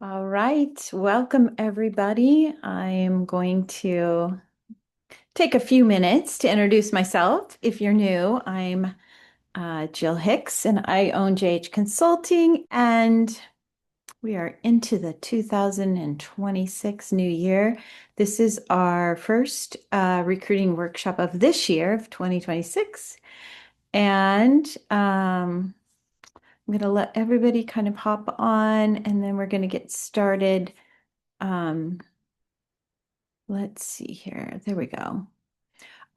All right, welcome everybody. I am going to take a few minutes to introduce myself. If you're new, I'm Jill Hicks and I own JH Consulting, and we are into the 2026 new year. This is our first recruiting workshop of this year of 2026. And I'm going to let everybody kind of hop on and then we're going to get started. Um, Let's see here. There we go.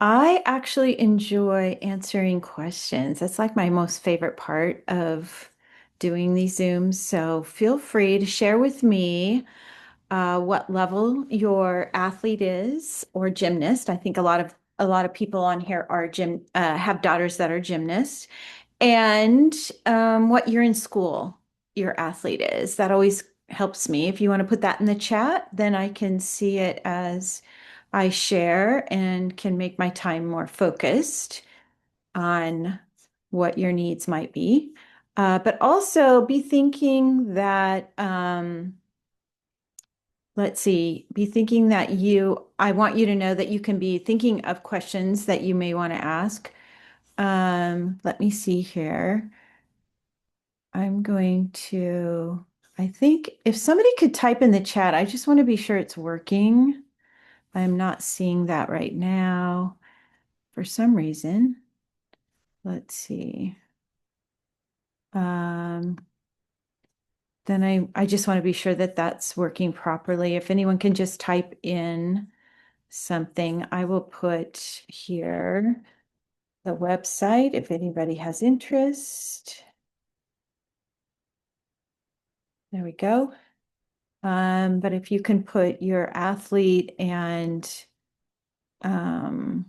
I actually enjoy answering questions. That's like my most favorite part of doing these Zooms. So feel free to share with me what level your athlete is or gymnast. I think a lot of people on here are have daughters that are gymnasts, and what year in school your athlete is. That always helps me. If you want to put that in the chat, then I can see it as I share and can make my time more focused on what your needs might be. But also be thinking that, let's see, be thinking that I want you to know that you can be thinking of questions that you may want to ask. Let me see here. I'm going to, I think if somebody could type in the chat, I just want to be sure it's working. I'm not seeing that right now for some reason. Let's see. Um, then I just want to be sure that that's working properly. If anyone can just type in something, I will put here the website if anybody has interest. There we go. But if you can put your athlete and um,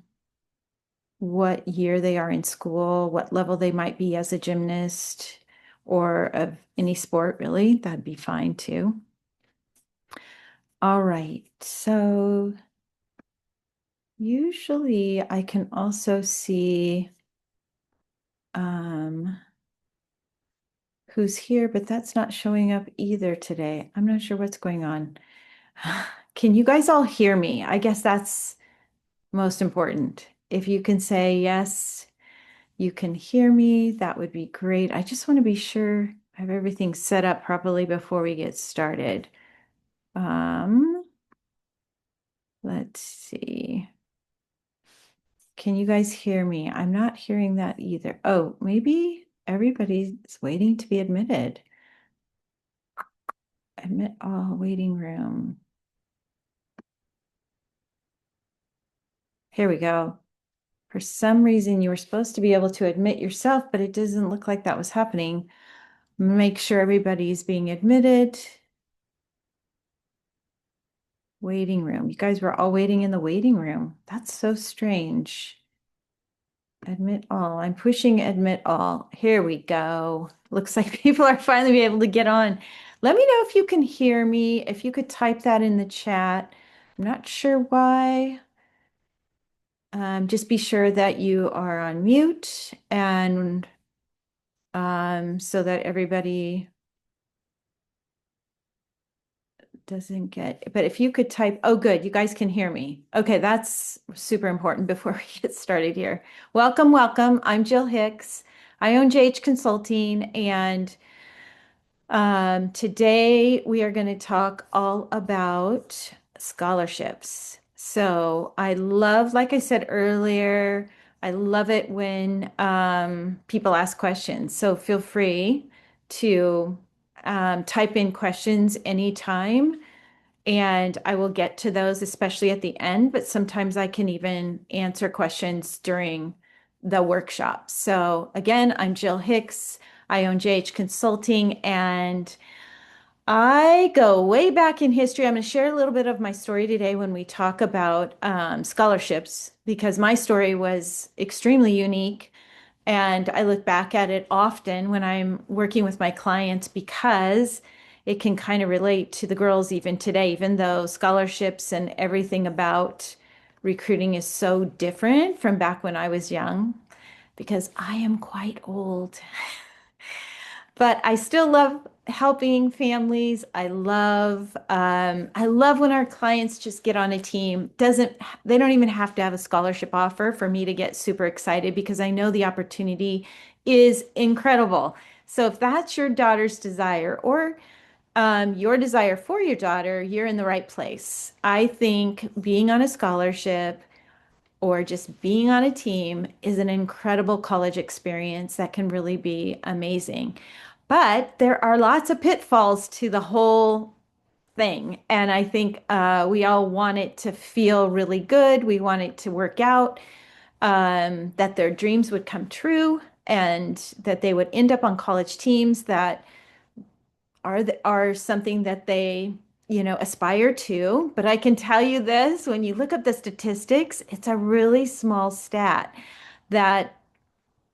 what year they are in school, what level they might be as a gymnast or of any sport, really, that'd be fine too. All right, so usually I can also see um, who's here, but that's not showing up either today. I'm not sure what's going on. Can you guys all hear me? I guess that's most important. If you can say yes, you can hear me, that would be great. I just want to be sure I have everything set up properly before we get started. Um, let's see. Can you guys hear me? I'm not hearing that either. Oh, maybe everybody's waiting to be admitted. Admit all waiting room. Here we go. For some reason, you were supposed to be able to admit yourself, but it doesn't look like that was happening. Make sure everybody's being admitted. Waiting room. You guys were all waiting in the waiting room. That's so strange. Admit all. I'm pushing admit all. Here we go. Looks like people are finally be able to get on. Let me know if you can hear me. If you could type that in the chat. I'm not sure why. Just be sure that you are on mute and so that everybody doesn't get, but if you could type, oh, good, you guys can hear me. Okay, that's super important before we get started here. Welcome, welcome. I'm Jill Hicks. I own JH Consulting, and today we are going to talk all about scholarships. So I love, like I said earlier, I love it when people ask questions. So feel free to type in questions anytime and I will get to those, especially at the end, but sometimes I can even answer questions during the workshop. So again, I'm Jill Hicks. I own JH Consulting, and I go way back in history. I'm going to share a little bit of my story today when we talk about scholarships, because my story was extremely unique. And I look back at it often when I'm working with my clients because it can kind of relate to the girls even today, even though scholarships and everything about recruiting is so different from back when I was young, because I am quite old. But I still love helping families. I love when our clients just get on a team. Doesn't They don't even have to have a scholarship offer for me to get super excited because I know the opportunity is incredible. So if that's your daughter's desire or your desire for your daughter, you're in the right place. I think being on a scholarship or just being on a team is an incredible college experience that can really be amazing. But there are lots of pitfalls to the whole thing. And I think we all want it to feel really good. We want it to work out, that their dreams would come true, and that they would end up on college teams that are something that they, aspire to. But I can tell you this, when you look up the statistics, it's a really small stat that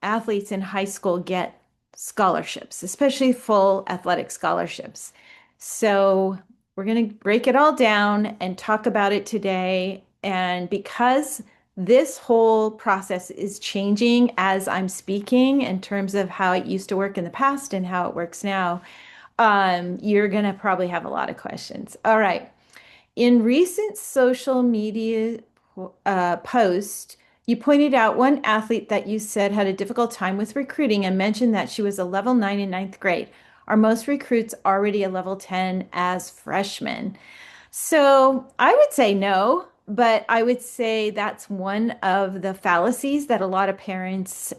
athletes in high school get scholarships, especially full athletic scholarships. So we're going to break it all down and talk about it today. And because this whole process is changing as I'm speaking in terms of how it used to work in the past and how it works now, you're going to probably have a lot of questions. All right. In recent social media post, you pointed out one athlete that you said had a difficult time with recruiting and mentioned that she was a level 9 in ninth grade. Are most recruits already a level 10 as freshmen? So I would say no, but I would say that's one of the fallacies that a lot of parents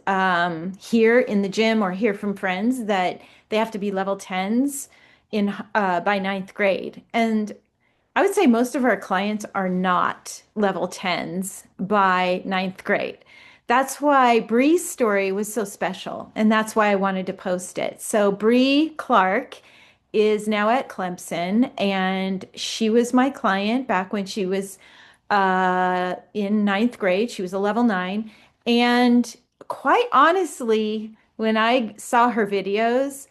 hear in the gym or hear from friends, that they have to be level 10s in by ninth grade. And I would say most of our clients are not level 10s by ninth grade. That's why Bree's story was so special, and that's why I wanted to post it. So Bree Clark is now at Clemson, and she was my client back when she was in ninth grade. She was a level 9. And quite honestly, when I saw her videos,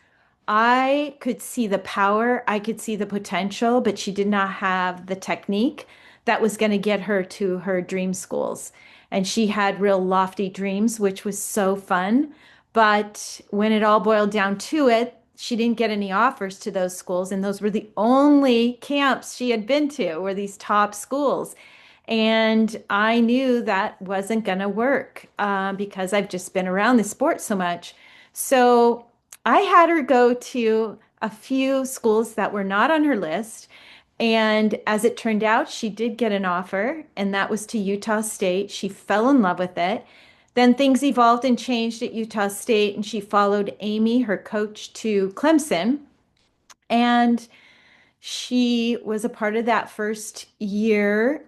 I could see the power, I could see the potential, but she did not have the technique that was going to get her to her dream schools. And she had real lofty dreams, which was so fun. But when it all boiled down to it, she didn't get any offers to those schools. And those were the only camps she had been to, were these top schools. And I knew that wasn't going to work because I've just been around the sport so much. So I had her go to a few schools that were not on her list. And as it turned out, she did get an offer, and that was to Utah State. She fell in love with it. Then things evolved and changed at Utah State, and she followed Amy, her coach, to Clemson. And she was a part of that first year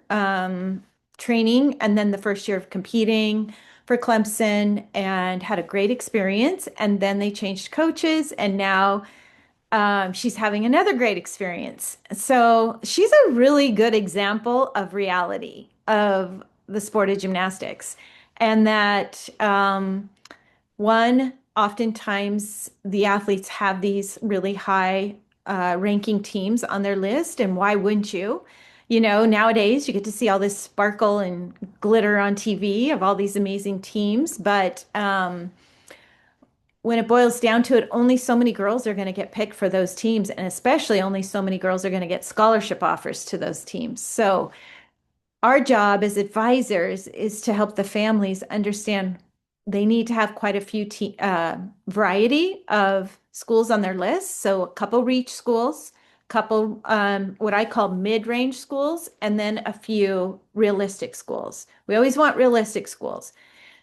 training and then the first year of competing for Clemson and had a great experience. And then they changed coaches, and now she's having another great experience. So she's a really good example of reality of the sport of gymnastics. And that one, oftentimes the athletes have these really high ranking teams on their list, and why wouldn't you? Nowadays you get to see all this sparkle and glitter on TV of all these amazing teams, but when it boils down to it, only so many girls are going to get picked for those teams, and especially only so many girls are going to get scholarship offers to those teams. So our job as advisors is to help the families understand they need to have quite a few variety of schools on their list. So a couple reach schools, couple what I call mid-range schools, and then a few realistic schools. We always want realistic schools.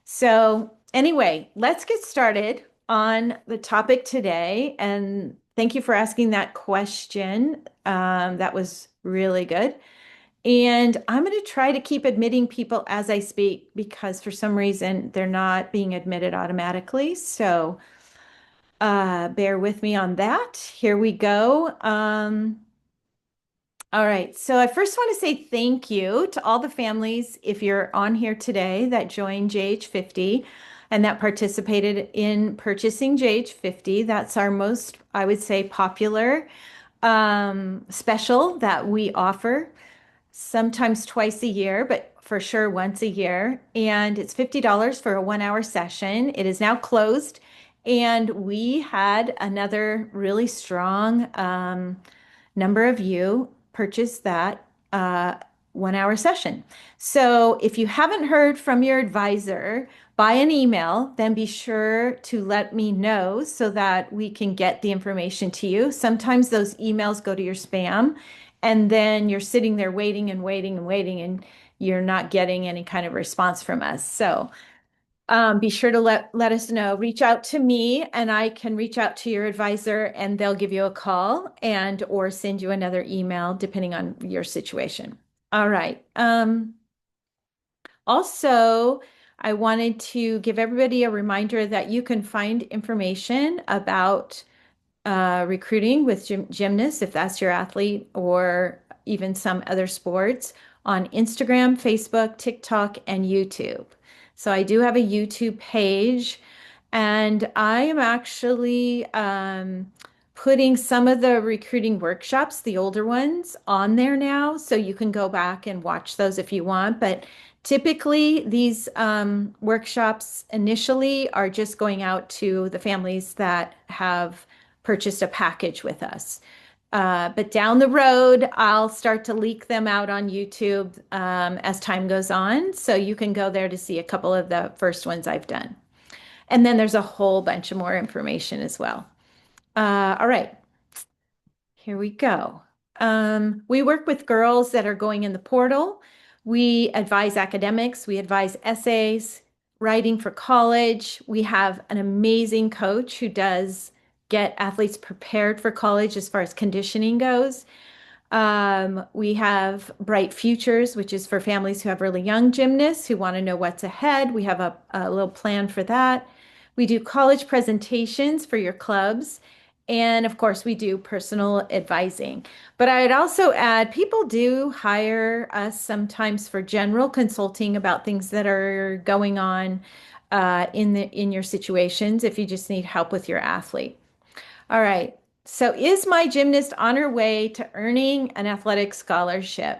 So anyway, let's get started on the topic today. And thank you for asking that question. That was really good. And I'm going to try to keep admitting people as I speak because for some reason they're not being admitted automatically. So bear with me on that. Here we go. All right. So I first want to say thank you to all the families, if you're on here today, that joined JH50 and that participated in purchasing JH50. That's our most, I would say, popular special that we offer, sometimes twice a year, but for sure once a year. And it's $50 for a 1 hour session. It is now closed. And we had another really strong number of you purchase that 1 hour session. So if you haven't heard from your advisor by an email, then be sure to let me know so that we can get the information to you. Sometimes those emails go to your spam, and then you're sitting there waiting and waiting and waiting, and you're not getting any kind of response from us. So be sure to let us know. Reach out to me, and I can reach out to your advisor, and they'll give you a call and or send you another email depending on your situation. All right. Also, I wanted to give everybody a reminder that you can find information about recruiting with gymnasts, if that's your athlete, or even some other sports, on Instagram, Facebook, TikTok, and YouTube. So I do have a YouTube page, and I am actually putting some of the recruiting workshops, the older ones, on there now. So you can go back and watch those if you want. But typically, these workshops initially are just going out to the families that have purchased a package with us. But down the road, I'll start to leak them out on YouTube as time goes on. So you can go there to see a couple of the first ones I've done. And then there's a whole bunch of more information as well. All right, here we go. We work with girls that are going in the portal. We advise academics, we advise essays, writing for college. We have an amazing coach who does get athletes prepared for college as far as conditioning goes. We have Bright Futures, which is for families who have really young gymnasts who want to know what's ahead. We have a little plan for that. We do college presentations for your clubs. And of course, we do personal advising. But I'd also add people do hire us sometimes for general consulting about things that are going on in your situations if you just need help with your athlete. All right. So, is my gymnast on her way to earning an athletic scholarship?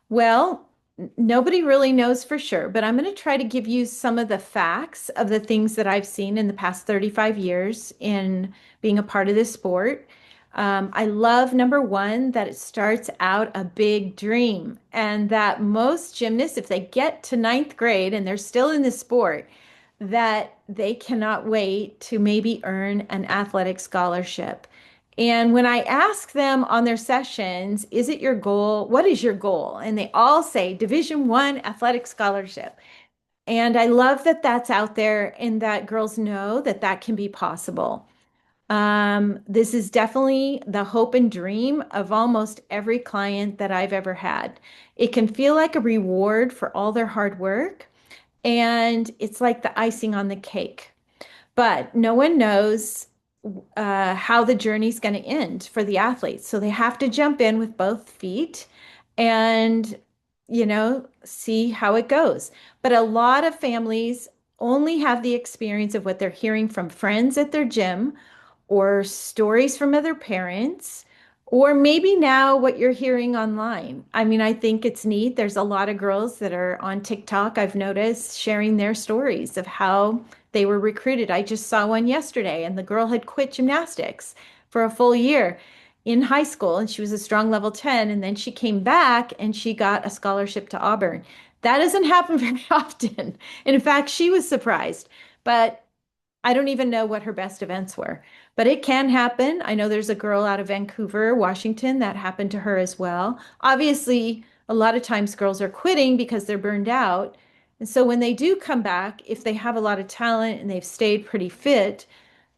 Well, nobody really knows for sure, but I'm going to try to give you some of the facts of the things that I've seen in the past 35 years in being a part of this sport. I love number one, that it starts out a big dream, and that most gymnasts, if they get to ninth grade and they're still in the sport, that they cannot wait to maybe earn an athletic scholarship. And when I ask them on their sessions, is it your goal? What is your goal? And they all say Division I athletic scholarship. And I love that that's out there and that girls know that that can be possible. This is definitely the hope and dream of almost every client that I've ever had. It can feel like a reward for all their hard work, and it's like the icing on the cake. But no one knows how the journey's going to end for the athletes. So they have to jump in with both feet and, see how it goes. But a lot of families only have the experience of what they're hearing from friends at their gym or stories from other parents, or maybe now what you're hearing online. I mean, I think it's neat. There's a lot of girls that are on TikTok, I've noticed, sharing their stories of how they were recruited. I just saw one yesterday, and the girl had quit gymnastics for a full year in high school, and she was a strong level 10, and then she came back and she got a scholarship to Auburn. That doesn't happen very often. And in fact, she was surprised. But I don't even know what her best events were, but it can happen. I know there's a girl out of Vancouver, Washington, that happened to her as well. Obviously, a lot of times girls are quitting because they're burned out. And so when they do come back, if they have a lot of talent and they've stayed pretty fit,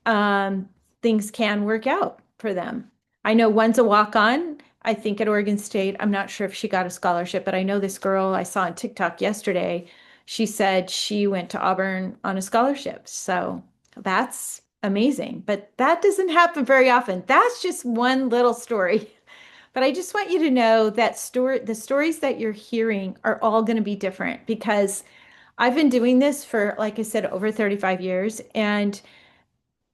um, things can work out for them. I know one's a walk-on, I think at Oregon State. I'm not sure if she got a scholarship, but I know this girl I saw on TikTok yesterday. She said she went to Auburn on a scholarship. So that's amazing, but that doesn't happen very often. That's just one little story. But I just want you to know that the stories that you're hearing are all going to be different because I've been doing this for, like I said, over 35 years, and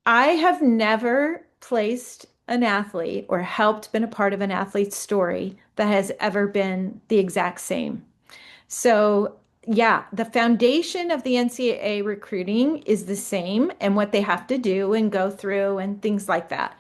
I have never placed an athlete or helped been a part of an athlete's story that has ever been the exact same. So yeah, the foundation of the NCAA recruiting is the same and what they have to do and go through and things like that.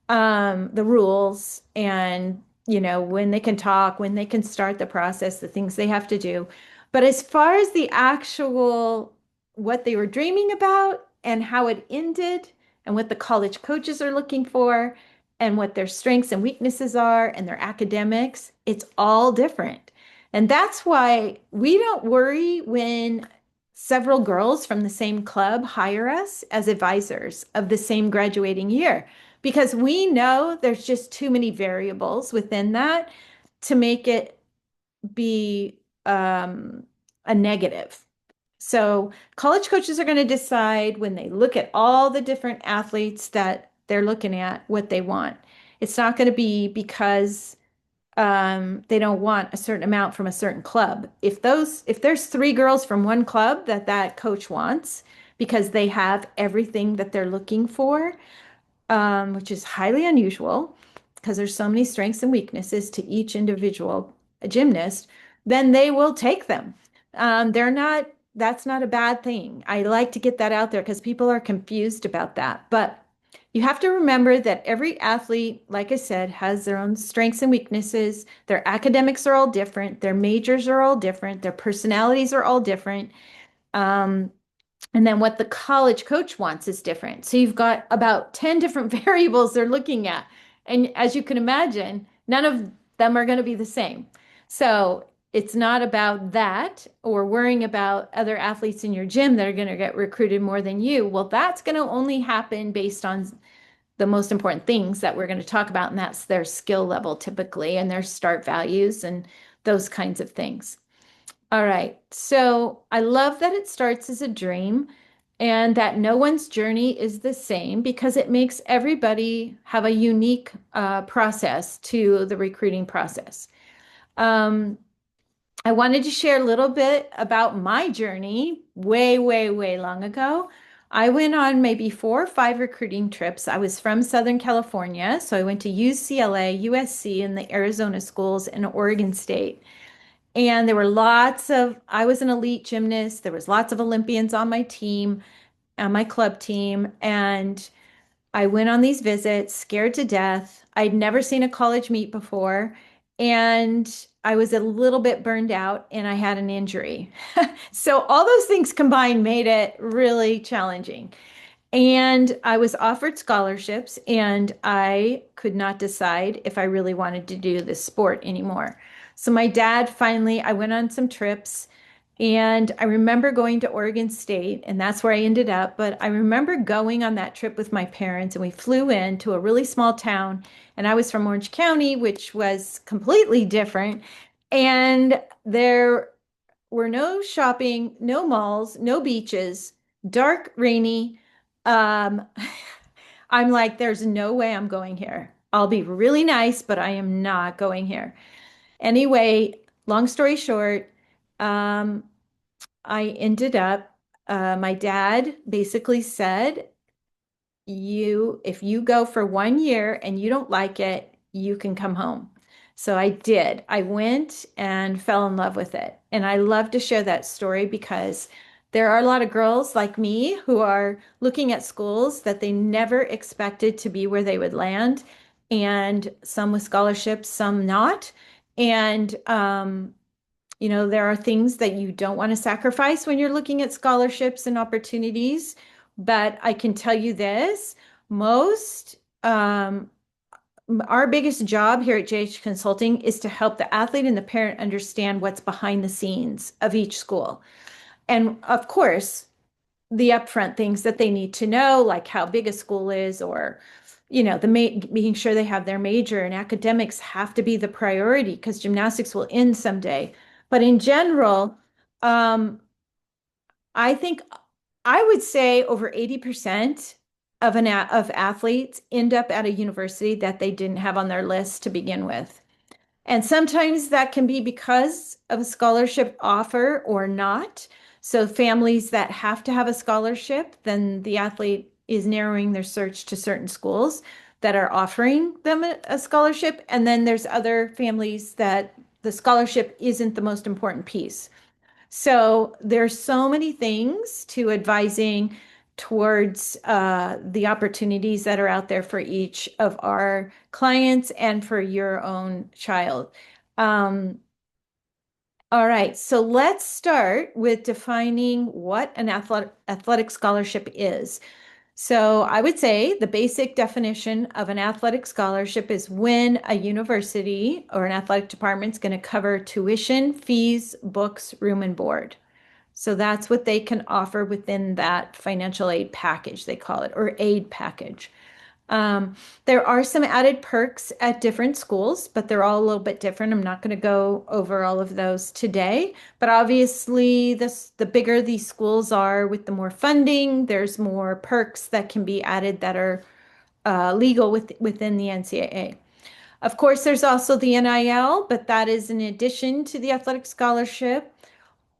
The rules and, when they can talk, when they can start the process, the things they have to do. But as far as the actual, what they were dreaming about and how it ended and what the college coaches are looking for and what their strengths and weaknesses are and their academics, it's all different. And that's why we don't worry when several girls from the same club hire us as advisors of the same graduating year because we know there's just too many variables within that to make it be a negative. So, college coaches are going to decide when they look at all the different athletes that they're looking at what they want. It's not going to be because they don't want a certain amount from a certain club. If there's three girls from one club that coach wants because they have everything that they're looking for, which is highly unusual because there's so many strengths and weaknesses to each individual gymnast, then they will take them. They're not, that's not a bad thing. I like to get that out there because people are confused about that. But you have to remember that every athlete, like I said, has their own strengths and weaknesses. Their academics are all different. Their majors are all different. Their personalities are all different. Um, and then what the college coach wants is different. So you've got about 10 different variables they're looking at. And as you can imagine, none of them are going to be the same. So it's not about that or worrying about other athletes in your gym that are going to get recruited more than you. Well, that's going to only happen based on the most important things that we're going to talk about, and that's their skill level typically and their start values and those kinds of things. All right. So I love that it starts as a dream and that no one's journey is the same because it makes everybody have a unique process to the recruiting process. Um, I wanted to share a little bit about my journey way, way, way long ago. I went on maybe 4 or 5 recruiting trips. I was from Southern California, so I went to UCLA, USC, and the Arizona schools in Oregon State. And there were I was an elite gymnast. There was lots of Olympians on my team, on my club team. And I went on these visits, scared to death. I'd never seen a college meet before. And I was a little bit burned out and I had an injury. So all those things combined made it really challenging. And I was offered scholarships, and I could not decide if I really wanted to do this sport anymore. So my dad finally, I went on some trips, and I remember going to Oregon State, and that's where I ended up. But I remember going on that trip with my parents, and we flew in to a really small town, and I was from Orange County, which was completely different. And there were no shopping, no malls, no beaches, dark, rainy. Um, I'm like, there's no way I'm going here. I'll be really nice, but I am not going here. Anyway, long story short, um, I ended up, my dad basically said, if you go for 1 year and you don't like it, you can come home. So I did. I went and fell in love with it. And I love to share that story because there are a lot of girls like me who are looking at schools that they never expected to be where they would land, and some with scholarships, some not. And there are things that you don't want to sacrifice when you're looking at scholarships and opportunities. But I can tell you this, most, our biggest job here at JH Consulting is to help the athlete and the parent understand what's behind the scenes of each school. And of course, the upfront things that they need to know, like how big a school is, or making sure they have their major, and academics have to be the priority because gymnastics will end someday. But in general, um, I think I would say over 80% of athletes end up at a university that they didn't have on their list to begin with. And sometimes that can be because of a scholarship offer or not. So families that have to have a scholarship, then the athlete is narrowing their search to certain schools that are offering them a scholarship. And then there's other families that the scholarship isn't the most important piece. So there's so many things to advising towards the opportunities that are out there for each of our clients and for your own child. Um, all right, so let's start with defining what an athletic scholarship is. So I would say the basic definition of an athletic scholarship is when a university or an athletic department is going to cover tuition, fees, books, room, and board. So that's what they can offer within that financial aid package, they call it, or aid package. Um, there are some added perks at different schools, but they're all a little bit different. I'm not going to go over all of those today, but obviously the bigger these schools are with the more funding, there's more perks that can be added that are legal within the NCAA. Of course, there's also the NIL, but that is in addition to the athletic scholarship.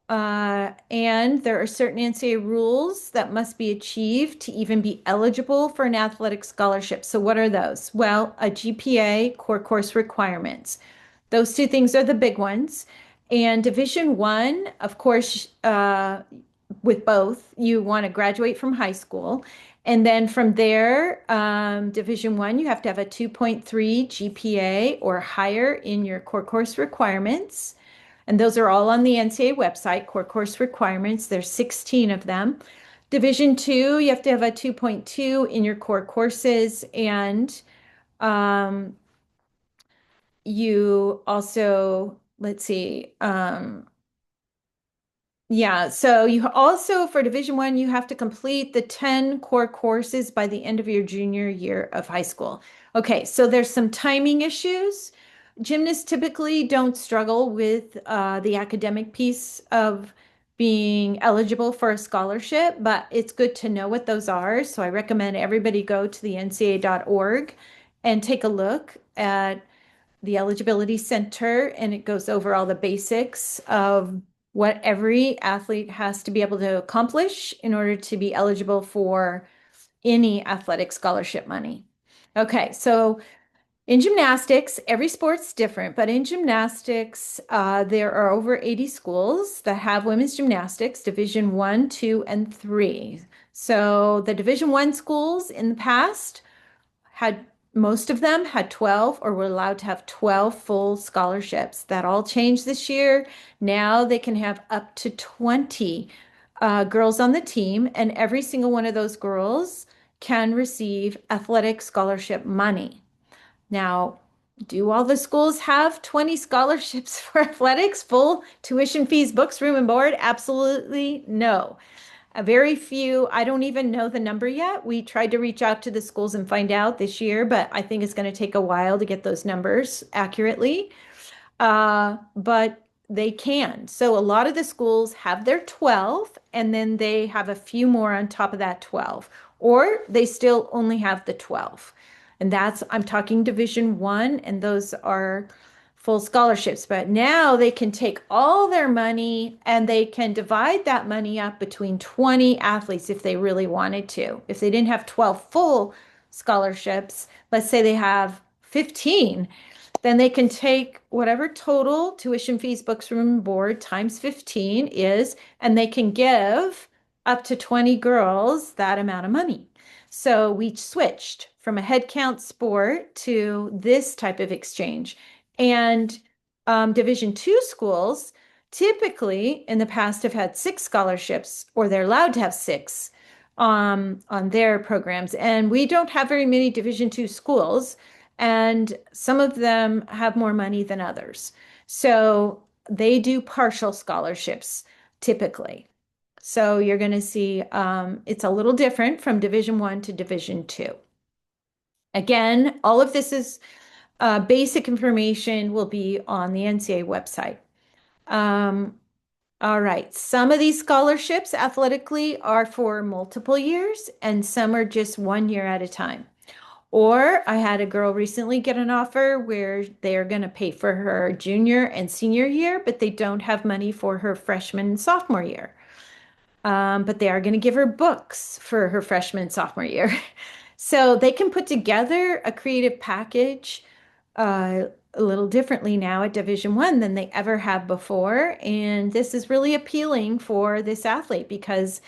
And there are certain NCAA rules that must be achieved to even be eligible for an athletic scholarship. So, what are those? Well, a GPA, core course requirements. Those two things are the big ones. And Division One, of course, with both, you want to graduate from high school. And then from there, Division One, you have to have a 2.3 GPA or higher in your core course requirements. And those are all on the NCAA website, core course requirements. There's 16 of them. Division two, you have to have a 2.2 in your core courses. And um, you also, let's see, yeah, so you also for Division One, you have to complete the 10 core courses by the end of your junior year of high school. Okay, so there's some timing issues. Gymnasts typically don't struggle with the academic piece of being eligible for a scholarship, but it's good to know what those are. So I recommend everybody go to the NCAA.org and take a look at the eligibility center, and it goes over all the basics of what every athlete has to be able to accomplish in order to be eligible for any athletic scholarship money. Okay, so in gymnastics, every sport's different, but in gymnastics, there are over 80 schools that have women's gymnastics, Division One, Two, and Three. So the Division One schools in the past had most of them had 12 or were allowed to have 12 full scholarships. That all changed this year. Now they can have up to 20 girls on the team, and every single one of those girls can receive athletic scholarship money. Now, do all the schools have 20 scholarships for athletics, full tuition fees, books, room, and board? Absolutely no. A very few, I don't even know the number yet. We tried to reach out to the schools and find out this year, but I think it's going to take a while to get those numbers accurately. But they can. So a lot of the schools have their 12 and then they have a few more on top of that 12, or they still only have the 12. And that's, I'm talking Division One, and those are full scholarships. But now they can take all their money and they can divide that money up between 20 athletes if they really wanted to. If they didn't have 12 full scholarships, let's say they have 15, then they can take whatever total tuition fees, books, room, and board times 15 is, and they can give up to 20 girls that amount of money. So we switched from a headcount sport to this type of exchange. And Division two schools typically in the past have had six scholarships, or they're allowed to have six on their programs. And we don't have very many Division two schools, and some of them have more money than others. So they do partial scholarships typically. So you're going to see it's a little different from Division One to Division Two. Again, all of this is basic information will be on the NCAA website. Um, all right. Some of these scholarships athletically are for multiple years, and some are just 1 year at a time. Or I had a girl recently get an offer where they're going to pay for her junior and senior year, but they don't have money for her freshman and sophomore year. But they are going to give her books for her freshman and sophomore year. So they can put together a creative package a little differently now at Division 1 than they ever have before. And this is really appealing for this athlete because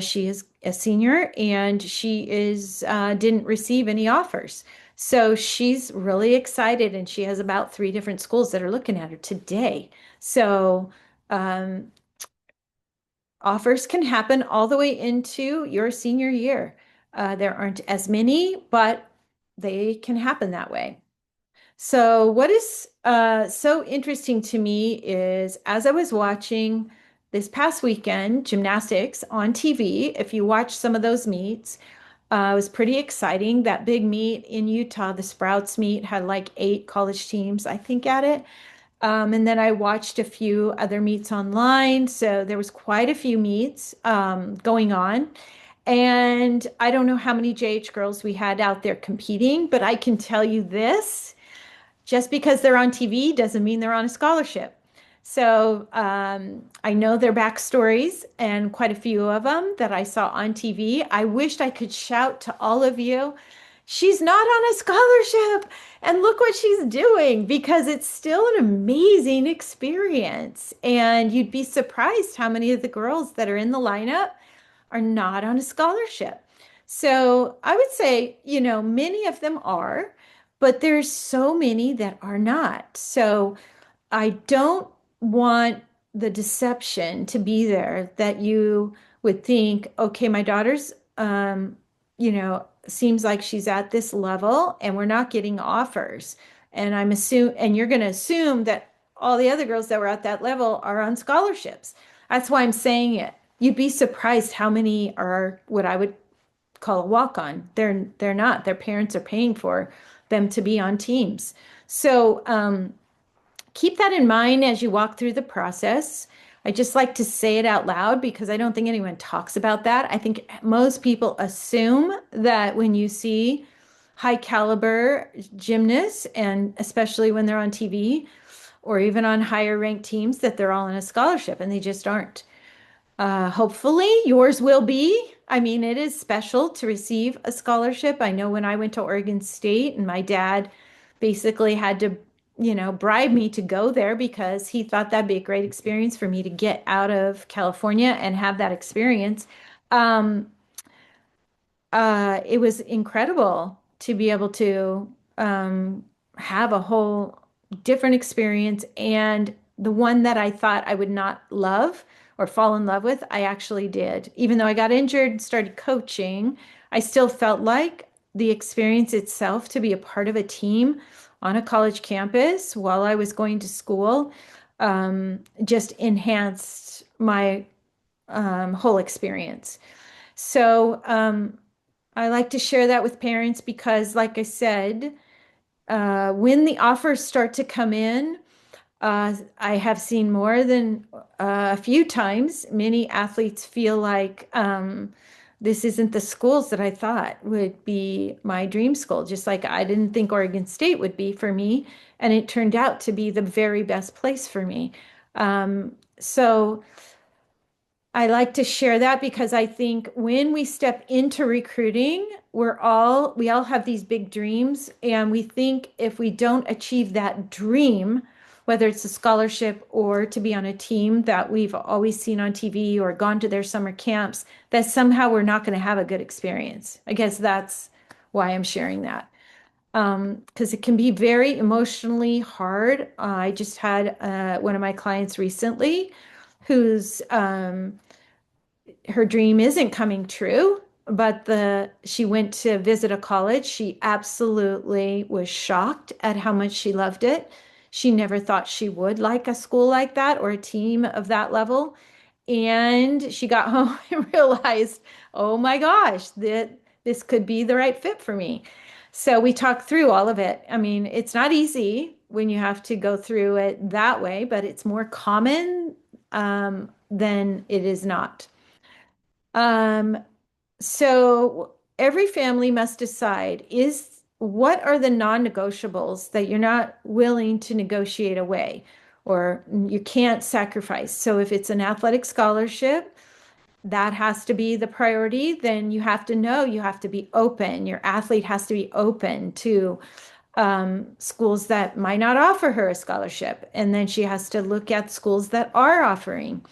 she is a senior and she is didn't receive any offers. So she's really excited and she has about three different schools that are looking at her today. So um, offers can happen all the way into your senior year. There aren't as many, but they can happen that way. So, what is so interesting to me is as I was watching this past weekend gymnastics on TV, if you watch some of those meets, it was pretty exciting. That big meet in Utah, the Sprouts meet, had like 8 college teams, I think, at it. And then I watched a few other meets online. So there was quite a few meets going on. And I don't know how many JH girls we had out there competing, but I can tell you this. Just because they're on TV doesn't mean they're on a scholarship. So I know their backstories and quite a few of them that I saw on TV. I wished I could shout to all of you, she's not on a scholarship and look what she's doing because it's still an amazing experience. And you'd be surprised how many of the girls that are in the lineup are not on a scholarship. So I would say, many of them are, but there's so many that are not. So I don't want the deception to be there that you would think, okay, my daughter's, seems like she's at this level and we're not getting offers. And you're going to assume that all the other girls that were at that level are on scholarships. That's why I'm saying it. You'd be surprised how many are what I would call a walk-on. They're not. Their parents are paying for them to be on teams. So keep that in mind as you walk through the process. I just like to say it out loud because I don't think anyone talks about that. I think most people assume that when you see high caliber gymnasts, and especially when they're on TV or even on higher ranked teams, that they're all on a scholarship, and they just aren't. Hopefully, yours will be. I mean, it is special to receive a scholarship. I know when I went to Oregon State and my dad basically had to, bribe me to go there because he thought that'd be a great experience for me to get out of California and have that experience. Um, it was incredible to be able to have a whole different experience. And the one that I thought I would not love or fall in love with, I actually did. Even though I got injured and started coaching, I still felt like the experience itself to be a part of a team on a college campus while I was going to school just enhanced my whole experience. So, I like to share that with parents because, like I said, when the offers start to come in, I have seen more than a few times, many athletes feel like this isn't the schools that I thought would be my dream school, just like I didn't think Oregon State would be for me. And it turned out to be the very best place for me. So, I like to share that because I think when we step into recruiting, we all have these big dreams, and we think if we don't achieve that dream, whether it's a scholarship or to be on a team that we've always seen on TV or gone to their summer camps, that somehow we're not going to have a good experience. I guess that's why I'm sharing that. Because it can be very emotionally hard. I just had one of my clients recently who's her dream isn't coming true, but she went to visit a college. She absolutely was shocked at how much she loved it. She never thought she would like a school like that or a team of that level. And she got home and realized, oh my gosh, that this could be the right fit for me. So we talked through all of it. I mean, it's not easy when you have to go through it that way, but it's more common than it is not. Um, so every family must decide is what are the non-negotiables that you're not willing to negotiate away or you can't sacrifice. So if it's an athletic scholarship, that has to be the priority. Then you have to know you have to be open. Your athlete has to be open to schools that might not offer her a scholarship. And then she has to look at schools that are offering,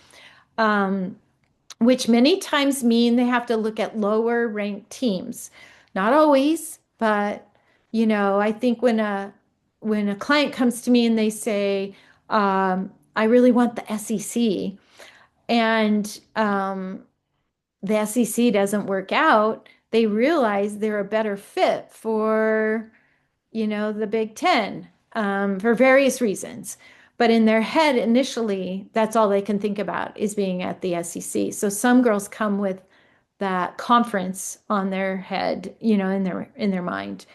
which many times mean they have to look at lower ranked teams. Not always, but I think when a client comes to me and they say, I really want the SEC, and the SEC doesn't work out, they realize they're a better fit for the Big Ten, for various reasons. But in their head, initially, that's all they can think about is being at the SEC. So some girls come with that conference on their head, in their mind.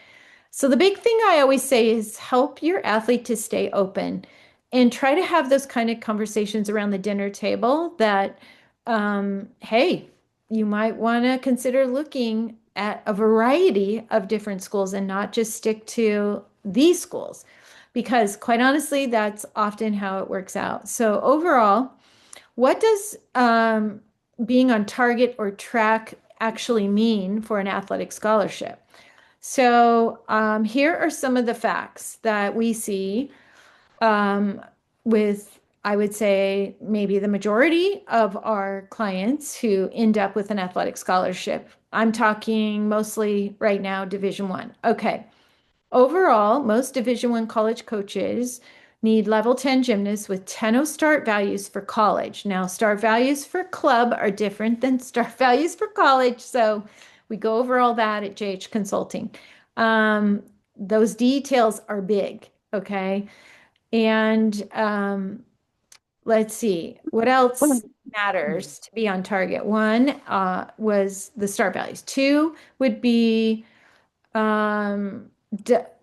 So the big thing I always say is help your athlete to stay open and try to have those kind of conversations around the dinner table that, hey, you might want to consider looking at a variety of different schools and not just stick to these schools, because quite honestly, that's often how it works out. So overall, what does being on target or track actually mean for an athletic scholarship? So here are some of the facts that we see um, with, I would say, maybe the majority of our clients who end up with an athletic scholarship. I'm talking mostly right now, Division One. Okay. Overall, most Division One college coaches need level 10 gymnasts with 10 start values for college. Now, start values for club are different than start values for college. So we go over all that at JH Consulting. Um, those details are big, okay? And let's see, what else matters to be on target? One was the start values. Two would be um,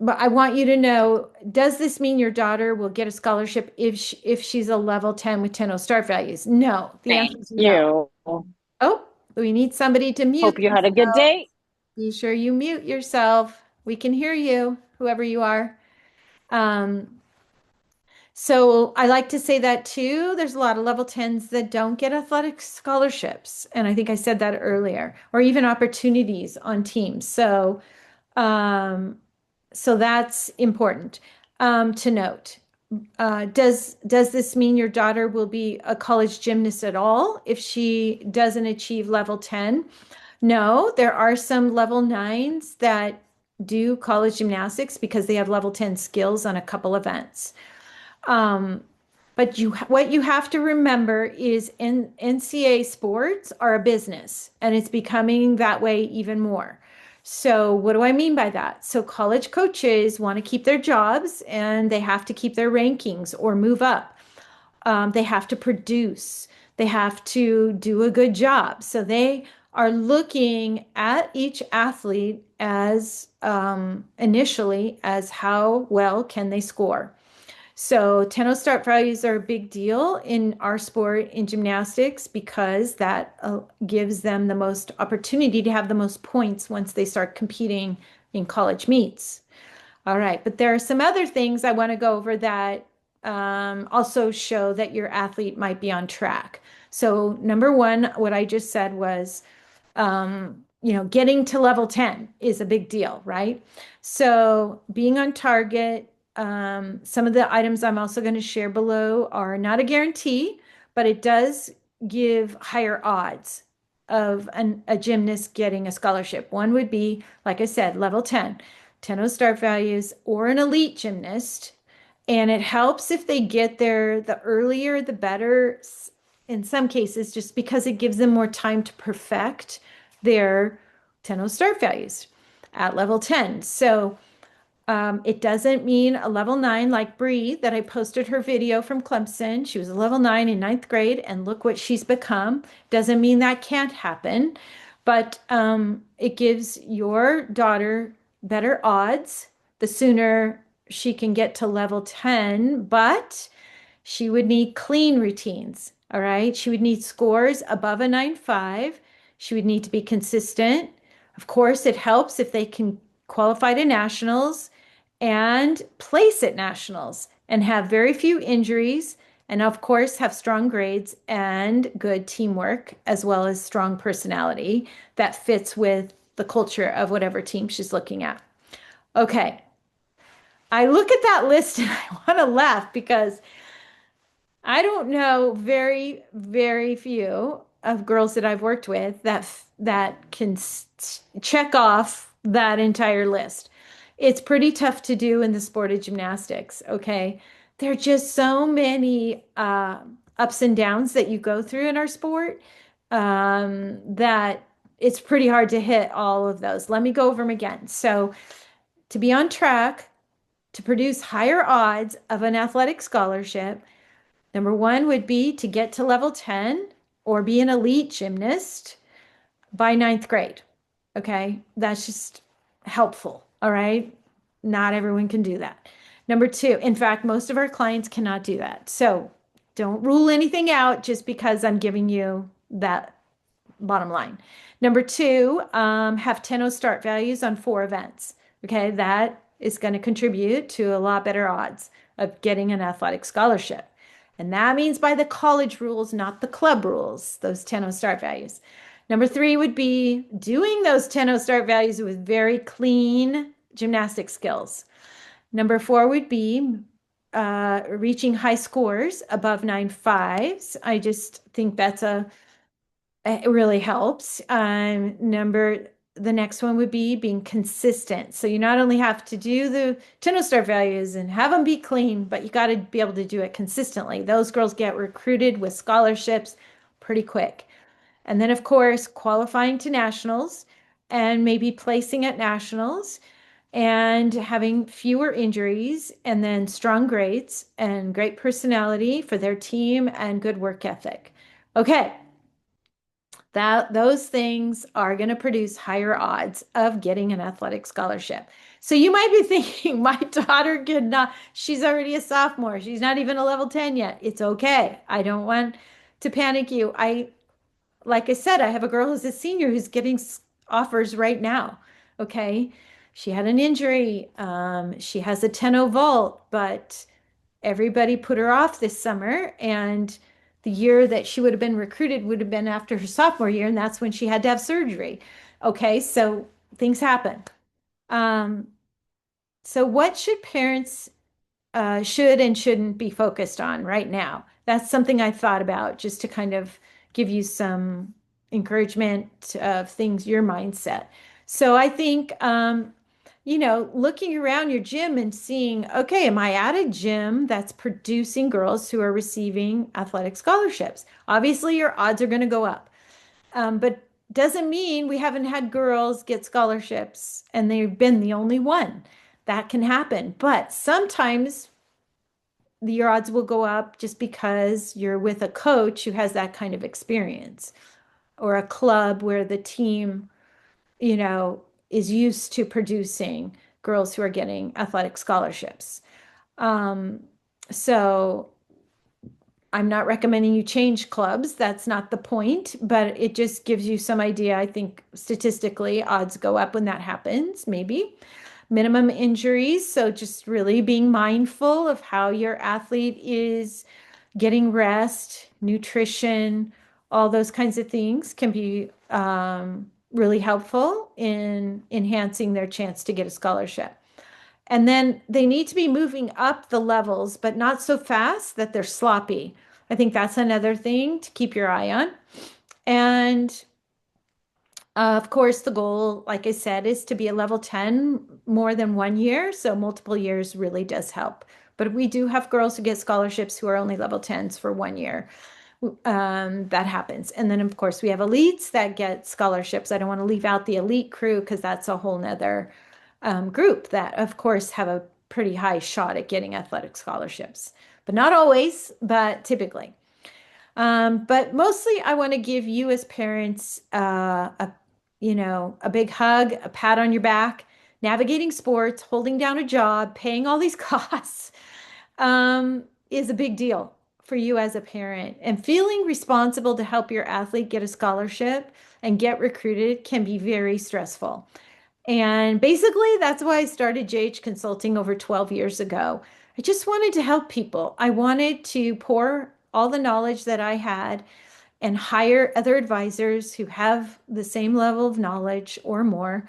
but I want you to know, does this mean your daughter will get a scholarship if she's a level 10 with 10 start values? No, the answer Thank is no. you. Oh, we need somebody to mute Hope you had a good themselves. day. Be sure you mute yourself. We can hear you, whoever you are. Um, so I like to say that too. There's a lot of level 10s that don't get athletic scholarships. And I think I said that earlier, or even opportunities on teams. Um, so that's important to note. Does this mean your daughter will be a college gymnast at all if she doesn't achieve level 10? No, there are some level 9s that do college gymnastics because they have level 10 skills on a couple events. Um, but what you have to remember is NCAA sports are a business, and it's becoming that way even more. So what do I mean by that? So college coaches want to keep their jobs and they have to keep their rankings or move up. They have to produce. They have to do a good job. So they are looking at each athlete as initially as how well can they score. So 10 start values are a big deal in our sport in gymnastics because that gives them the most opportunity to have the most points once they start competing in college meets. All right, but there are some other things I want to go over that also show that your athlete might be on track. So number one, what I just said was getting to level 10 is a big deal, right? So being on target, some of the items I'm also going to share below are not a guarantee, but it does give higher odds of a gymnast getting a scholarship. One would be, like I said, level 10, 10 start values, or an elite gymnast. And it helps if they get there the earlier, the better in some cases, just because it gives them more time to perfect their 10 start values at level 10. So it doesn't mean a level 9 like Bree that I posted her video from Clemson. She was a level 9 in ninth grade, and look what she's become. Doesn't mean that can't happen, but it gives your daughter better odds the sooner she can get to level 10, but she would need clean routines. All right. She would need scores above a 9.5. She would need to be consistent. Of course, it helps if they can qualify to nationals and place at nationals and have very few injuries. And of course, have strong grades and good teamwork, as well as strong personality that fits with the culture of whatever team she's looking at. Okay. I look at that list and I want to laugh because I don't know very, very few of girls that I've worked with that can check off that entire list. It's pretty tough to do in the sport of gymnastics, okay? There are just so many ups and downs that you go through in our sport that it's pretty hard to hit all of those. Let me go over them again. So, to be on track to produce higher odds of an athletic scholarship, number one would be to get to level 10 or be an elite gymnast by ninth grade. Okay. That's just helpful. All right. Not everyone can do that. Number two, in fact, most of our clients cannot do that. So don't rule anything out just because I'm giving you that bottom line. Number two, have 10 start values on 4 events. Okay, that is going to contribute to a lot better odds of getting an athletic scholarship. And that means by the college rules, not the club rules, those 10 start values. Number three would be doing those 10 start values with very clean gymnastic skills. Number four would be reaching high scores above 9.5s. I just think that's it really helps. The next one would be being consistent. So you not only have to do the 10 star values and have them be clean, but you got to be able to do it consistently. Those girls get recruited with scholarships pretty quick. And then, of course, qualifying to nationals and maybe placing at nationals and having fewer injuries and then strong grades and great personality for their team and good work ethic. Okay, that those things are going to produce higher odds of getting an athletic scholarship. So you might be thinking, my daughter could not, she's already a sophomore. She's not even a level 10 yet. It's okay. I don't want to panic you. Like I said, I have a girl who's a senior who's getting offers right now. Okay. She had an injury. She has a 10 vault, but everybody put her off this summer. And the year that she would have been recruited would have been after her sophomore year. And that's when she had to have surgery. Okay. So things happen. Um, so what should parents should and shouldn't be focused on right now? That's something I thought about just to kind of give you some encouragement of things, your mindset. So I think, looking around your gym and seeing, okay, am I at a gym that's producing girls who are receiving athletic scholarships? Obviously, your odds are going to go up. But doesn't mean we haven't had girls get scholarships and they've been the only one. That can happen. But sometimes your odds will go up just because you're with a coach who has that kind of experience or a club where the team, is used to producing girls who are getting athletic scholarships. Um, so I'm not recommending you change clubs. That's not the point, but it just gives you some idea. I think statistically, odds go up when that happens, maybe. Minimum injuries. So just really being mindful of how your athlete is getting rest, nutrition, all those kinds of things can be really helpful in enhancing their chance to get a scholarship. And then they need to be moving up the levels, but not so fast that they're sloppy. I think that's another thing to keep your eye on. And of course, the goal, like I said, is to be a level 10 more than 1 year. So multiple years really does help. But we do have girls who get scholarships who are only level 10s for 1 year. That happens. And then, of course, we have elites that get scholarships. I don't want to leave out the elite crew because that's a whole nother group that, of course, have a pretty high shot at getting athletic scholarships. But not always, but typically. But mostly, I want to give you as parents a big hug, a pat on your back, navigating sports, holding down a job, paying all these costs is a big deal for you as a parent. And feeling responsible to help your athlete get a scholarship and get recruited can be very stressful. And basically, that's why I started JH Consulting over 12 years ago. I just wanted to help people. I wanted to pour all the knowledge that I had and hire other advisors who have the same level of knowledge or more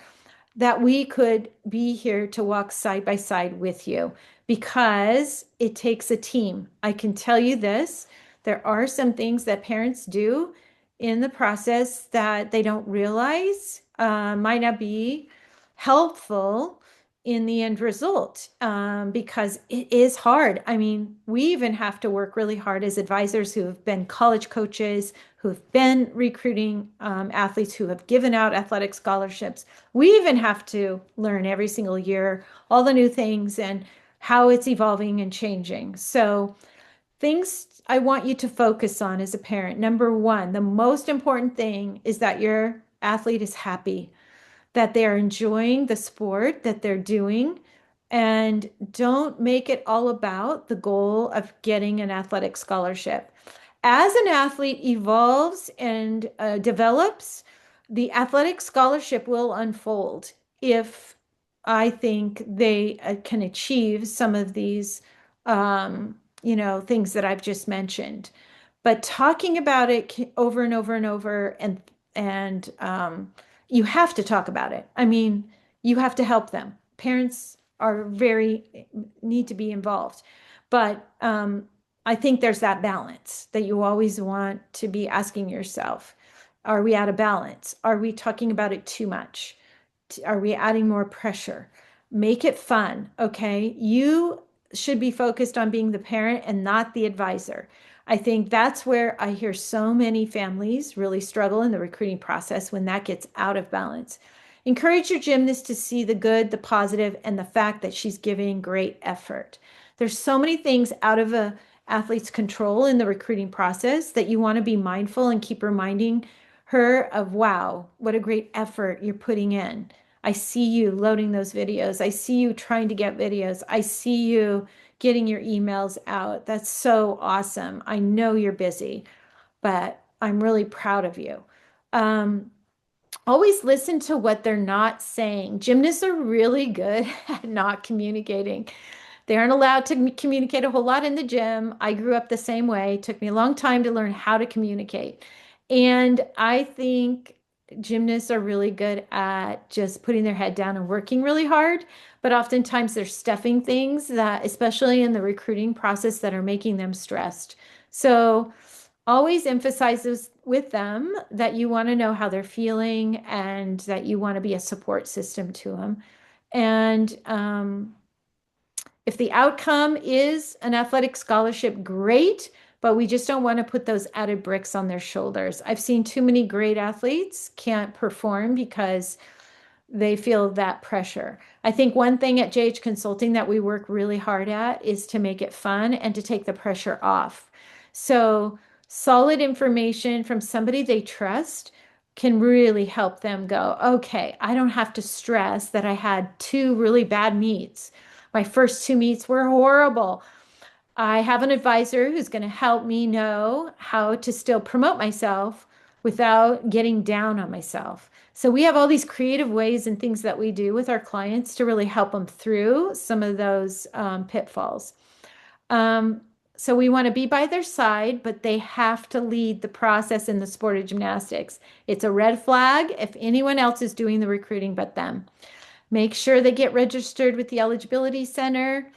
that we could be here to walk side by side with you because it takes a team. I can tell you this, there are some things that parents do in the process that they don't realize might not be helpful in the end result because it is hard. I mean, we even have to work really hard as advisors who have been college coaches, who've been recruiting athletes, who have given out athletic scholarships. We even have to learn every single year all the new things and how it's evolving and changing. So, things I want you to focus on as a parent. Number one, the most important thing is that your athlete is happy, that they're enjoying the sport that they're doing, and don't make it all about the goal of getting an athletic scholarship. As an athlete evolves and develops, the athletic scholarship will unfold if I think they can achieve some of these, things that I've just mentioned. But talking about it over and over and over, and you have to talk about it. I mean, you have to help them. Parents are very need to be involved, but I think there's that balance that you always want to be asking yourself. Are we out of balance? Are we talking about it too much? Are we adding more pressure? Make it fun, okay? You should be focused on being the parent and not the advisor. I think that's where I hear so many families really struggle in the recruiting process when that gets out of balance. Encourage your gymnast to see the good, the positive, and the fact that she's giving great effort. There's so many things out of a athlete's control in the recruiting process that you want to be mindful and keep reminding her of, wow, what a great effort you're putting in. I see you loading those videos. I see you trying to get videos. I see you getting your emails out. That's so awesome. I know you're busy, but I'm really proud of you. Um, Always listen to what they're not saying. Gymnasts are really good at not communicating. They aren't allowed to communicate a whole lot in the gym. I grew up the same way. It took me a long time to learn how to communicate. And I think gymnasts are really good at just putting their head down and working really hard. But oftentimes they're stuffing things that, especially in the recruiting process, that are making them stressed. So always emphasizes with them that you want to know how they're feeling and that you want to be a support system to them. And if the outcome is an athletic scholarship, great, but we just don't want to put those added bricks on their shoulders. I've seen too many great athletes can't perform because they feel that pressure. I think one thing at JH Consulting that we work really hard at is to make it fun and to take the pressure off. So, solid information from somebody they trust can really help them go, okay, I don't have to stress that I had two really bad meets. My first two meets were horrible. I have an advisor who's going to help me know how to still promote myself without getting down on myself. So we have all these creative ways and things that we do with our clients to really help them through some of those pitfalls. Um, so we want to be by their side, but they have to lead the process in the sport of gymnastics. It's a red flag if anyone else is doing the recruiting but them. Make sure they get registered with the Eligibility Center.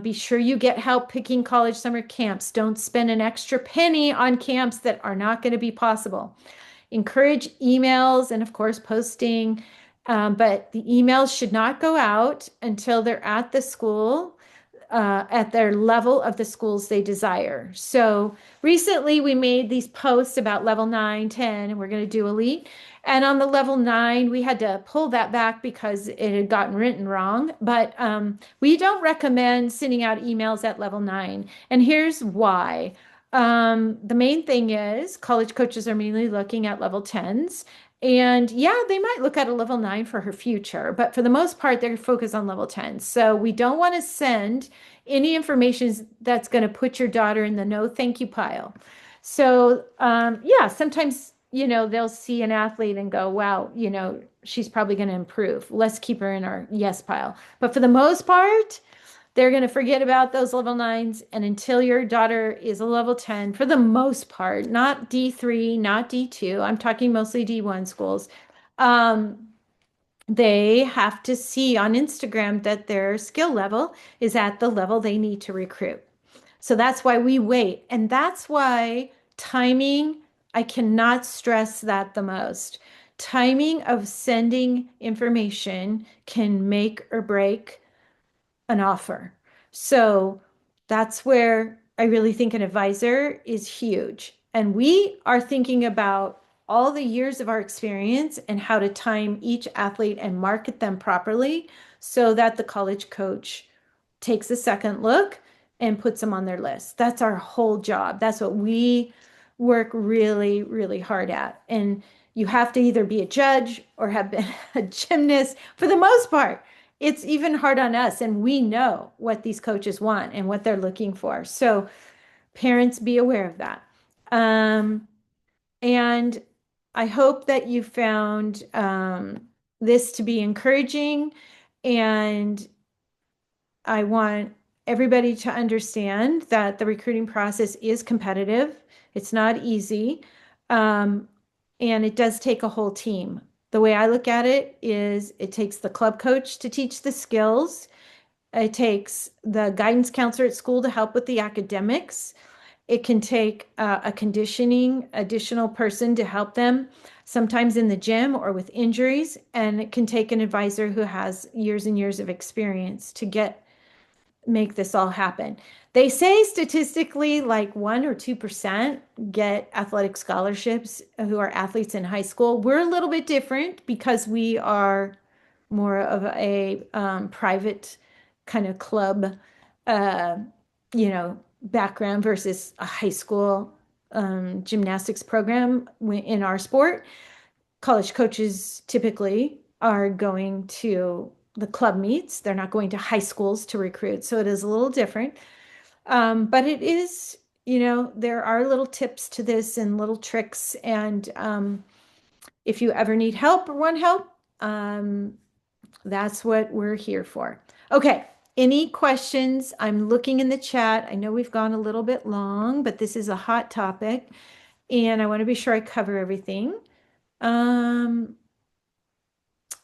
Be sure you get help picking college summer camps. Don't spend an extra penny on camps that are not going to be possible. Encourage emails and, of course, posting, but the emails should not go out until they're at the school at their level of the schools they desire. So recently we made these posts about level 9, 10, and we're going to do elite. And on the level 9, we had to pull that back because it had gotten written wrong. But we don't recommend sending out emails at level 9. And here's why. The main thing is college coaches are mainly looking at level 10s. And yeah, they might look at a level 9 for her future, but for the most part, they're focused on level 10. So we don't want to send any information that's going to put your daughter in the no thank you pile. So yeah, sometimes, they'll see an athlete and go, wow, she's probably going to improve. Let's keep her in our yes pile. But for the most part, they're going to forget about those level 9s. And until your daughter is a level 10, for the most part, not D3, not D2, I'm talking mostly D1 schools, um, they have to see on Instagram that their skill level is at the level they need to recruit. So that's why we wait. And that's why timing, I cannot stress that the most. Timing of sending information can make or break an offer. So that's where I really think an advisor is huge. And we are thinking about all the years of our experience and how to time each athlete and market them properly so that the college coach takes a second look and puts them on their list. That's our whole job. That's what we work really, really hard at. And you have to either be a judge or have been a gymnast for the most part. It's even hard on us, and we know what these coaches want and what they're looking for. So, parents, be aware of that. And I hope that you found this to be encouraging. And I want everybody to understand that the recruiting process is competitive. It's not easy. Um, and it does take a whole team. The way I look at it is it takes the club coach to teach the skills. It takes the guidance counselor at school to help with the academics. It can take a conditioning additional person to help them, sometimes in the gym or with injuries. And it can take an advisor who has years and years of experience to make this all happen. They say statistically like 1 or 2% get athletic scholarships who are athletes in high school. We're a little bit different because we are more of a private kind of club, uh, background versus a high school gymnastics program in our sport. College coaches typically are going to the club meets. They're not going to high schools to recruit. So it is a little different. But it is, there are little tips to this and little tricks. And if you ever need help or want help, um, that's what we're here for. Okay. Any questions? I'm looking in the chat. I know we've gone a little bit long, but this is a hot topic and I want to be sure I cover everything. Um,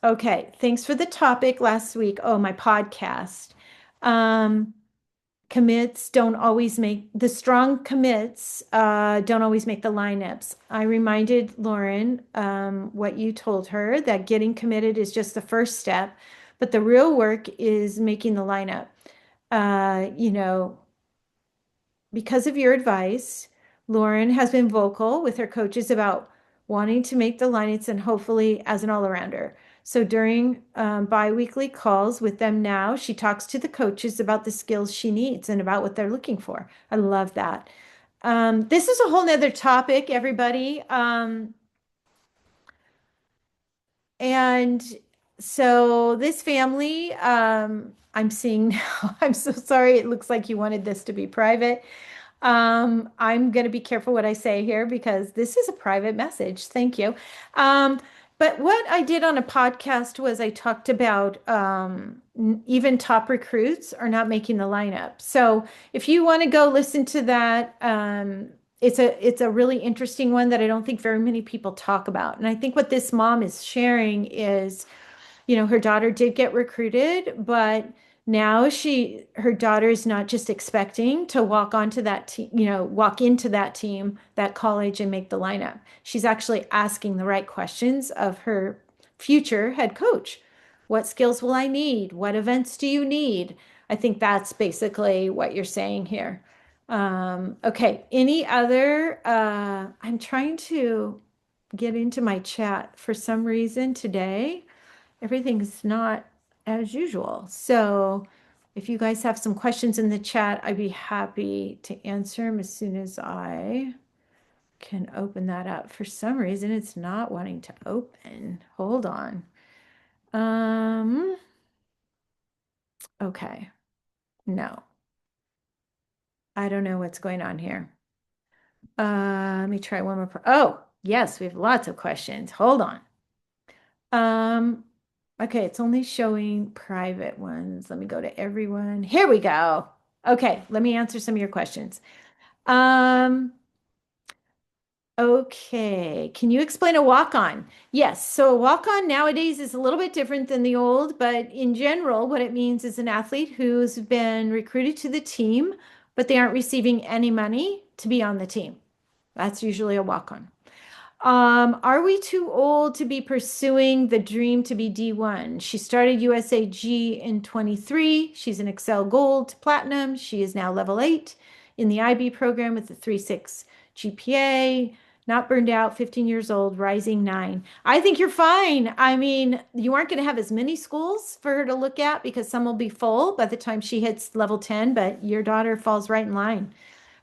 Okay, thanks for the topic last week. Oh, my podcast. Um, commits don't always make the strong commits don't always make the lineups. I reminded Lauren what you told her that getting committed is just the first step, but the real work is making the lineup. Uh, you know, because of your advice, Lauren has been vocal with her coaches about wanting to make the lineups and hopefully as an all-arounder. So during bi-weekly calls with them now, she talks to the coaches about the skills she needs and about what they're looking for. I love that. This is a whole nother topic, everybody. And so this family, I'm seeing now, I'm so sorry. It looks like you wanted this to be private. I'm going to be careful what I say here because this is a private message. Thank you. But what I did on a podcast was I talked about even top recruits are not making the lineup. So if you want to go listen to that, it's a really interesting one that I don't think very many people talk about. And I think what this mom is sharing is her daughter did get recruited, but now her daughter is not just expecting to walk onto that team, walk into that team, that college and make the lineup. She's actually asking the right questions of her future head coach. What skills will I need? What events do you need? I think that's basically what you're saying here. Okay, any other? I'm trying to get into my chat for some reason today everything's not as usual. So if you guys have some questions in the chat, I'd be happy to answer them as soon as I can open that up. For some reason, it's not wanting to open. Hold on. Okay. No, I don't know what's going on here. Let me try one more. Oh, yes, we have lots of questions. Hold on. Um, okay, it's only showing private ones. Let me go to everyone. Here we go. Okay, let me answer some of your questions. Um, Okay, can you explain a walk-on? Yes, so a walk-on nowadays is a little bit different than the old, but in general, what it means is an athlete who's been recruited to the team, but they aren't receiving any money to be on the team. That's usually a walk-on. Are we too old to be pursuing the dream to be D1? She started USAG in 23. She's an Excel Gold to Platinum. She is now level 8 in the IB program with a 3.6 GPA. Not burned out, 15 years old, rising 9. I think you're fine. I mean, you aren't going to have as many schools for her to look at because some will be full by the time she hits level 10, but your daughter falls right in line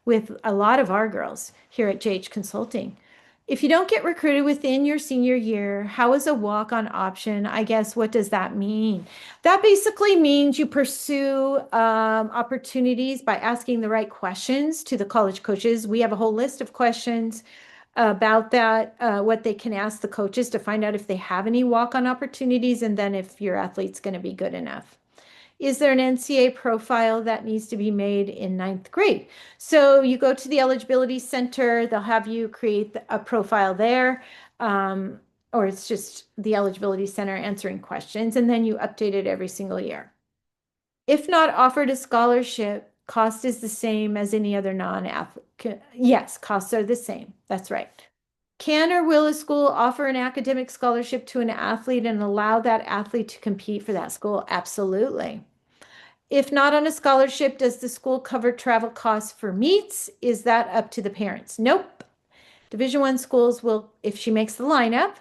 with a lot of our girls here at JH Consulting. If you don't get recruited within your senior year, how is a walk-on option? I guess, what does that mean? That basically means you pursue opportunities by asking the right questions to the college coaches. We have a whole list of questions about that, what they can ask the coaches to find out if they have any walk-on opportunities, and then if your athlete's going to be good enough. Is there an NCA profile that needs to be made in ninth grade? So you go to the eligibility center, they'll have you create a profile there, um, or it's just the eligibility center answering questions, and then you update it every single year. If not offered a scholarship, cost is the same as any other non-applicant. Yes, costs are the same. That's right. Can or will a school offer an academic scholarship to an athlete and allow that athlete to compete for that school? Absolutely. If not on a scholarship, does the school cover travel costs for meets? Is that up to the parents? Nope. Division I schools will, if she makes the lineup,